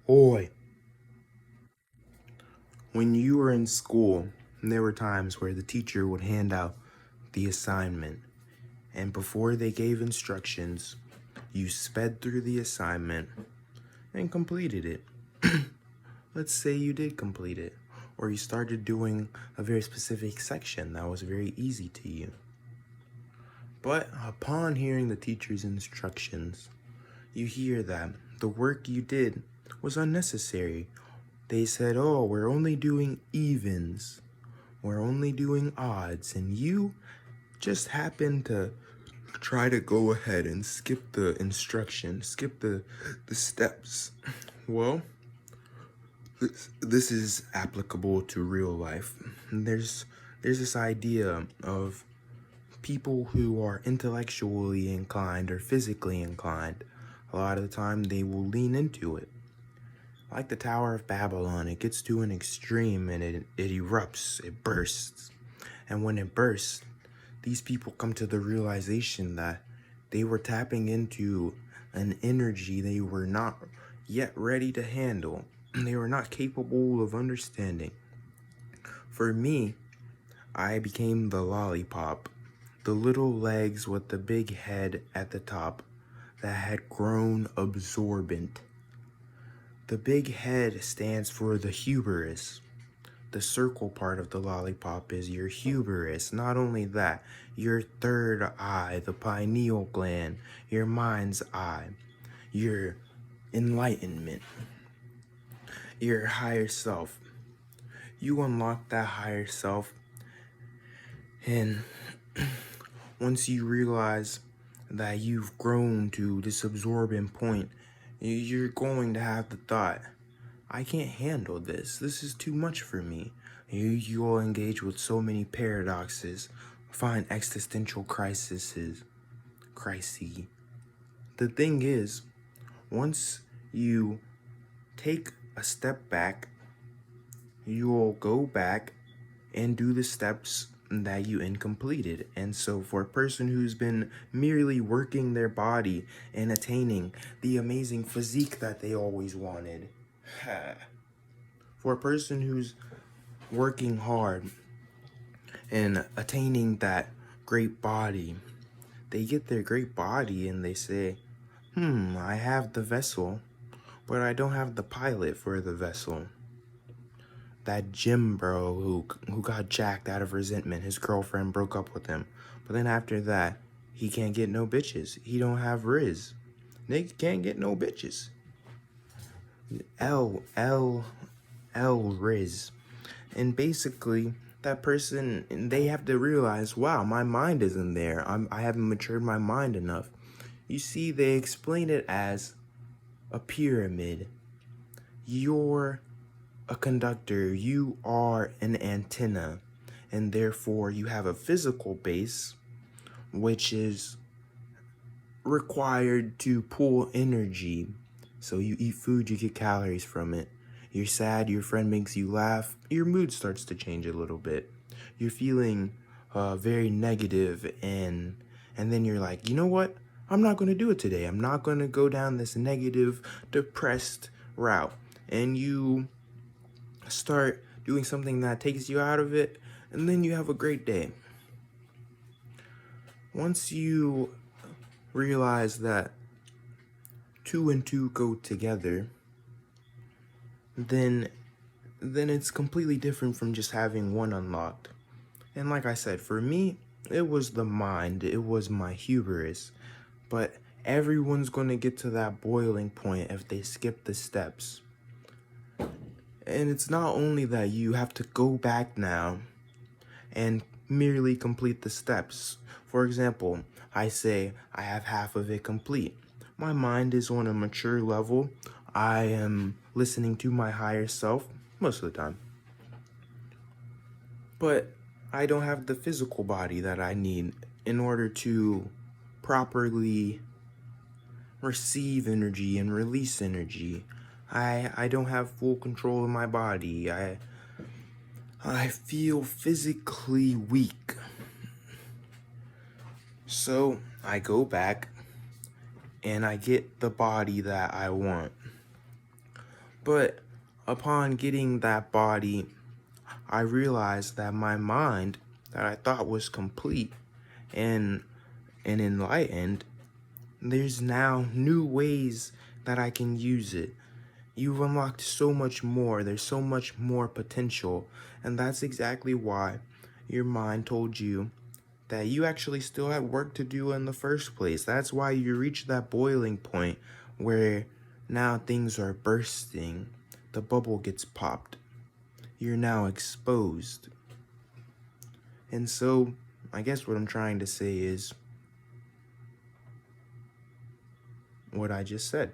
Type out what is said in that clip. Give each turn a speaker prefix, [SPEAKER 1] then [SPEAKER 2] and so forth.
[SPEAKER 1] Boy, when you were in school, there were times where the teacher would hand out the assignment, and before they gave instructions, you sped through the assignment and completed it. Let's say you did complete it, or you started doing a very specific section that was very easy to you. But upon hearing the teacher's instructions, you hear that the work you did was unnecessary. They said, oh, we're only doing evens. We're only doing odds. And you just happen to try to go ahead and skip the instruction, skip the steps. Well, this is applicable to real life. There's this idea of people who are intellectually inclined or physically inclined. A lot of the time they will lean into it. Like the Tower of Babylon, it gets to an extreme and it erupts, it bursts. And when it bursts, these people come to the realization that they were tapping into an energy they were not yet ready to handle. They were not capable of understanding. For me, I became the lollipop, the little legs with the big head at the top that had grown absorbent. The big head stands for the hubris. The circle part of the lollipop is your hubris. Not only that, your third eye, the pineal gland, your mind's eye, your enlightenment, your higher self. You unlock that higher self, and once you realize that you've grown to this absorbent point, you're going to have the thought, I can't handle this. This is too much for me. You'll engage with so many paradoxes, find existential crises. The thing is, once you take a step back, you'll go back and do the steps that you incompleted. And so for a person who's been merely working their body and attaining the amazing physique that they always wanted, for a person who's working hard and attaining that great body, they get their great body and they say, I have the vessel, but I don't have the pilot for the vessel. That gym bro who got jacked out of resentment, his girlfriend broke up with him. But then after that, he can't get no bitches. He don't have Riz. Niggas can't get no bitches. L Riz. And basically, that person, they have to realize, wow, my mind isn't there. I haven't matured my mind enough. You see, they explain it as a pyramid. You're a conductor, you are an antenna, and therefore you have a physical base, which is required to pull energy. So you eat food, you get calories from it. You're sad, your friend makes you laugh, your mood starts to change a little bit. You're feeling very negative, and then you're like, you know what? I'm not going to do it today. I'm not going to go down this negative, depressed route. And you start doing something that takes you out of it, and then you have a great day. Once you realize that 2 and 2 go together, then it's completely different from just having one unlocked. And like I said, for me, it was the mind, it was my hubris. But everyone's going to get to that boiling point if they skip the steps. And it's not only that you have to go back now and merely complete the steps. For example, I say I have half of it complete. My mind is on a mature level. I am listening to my higher self most of the time. But I don't have the physical body that I need in order to properly receive energy and release energy. I don't have full control of my body. I feel physically weak. So I go back and I get the body that I want. But upon getting that body, I realized that my mind, that I thought was complete and enlightened, there's now new ways that I can use it. You've unlocked so much more. There's so much more potential. And that's exactly why your mind told you that you actually still had work to do in the first place. That's why you reached that boiling point where now things are bursting. The bubble gets popped. You're now exposed. And so, I guess what I'm trying to say is what I just said.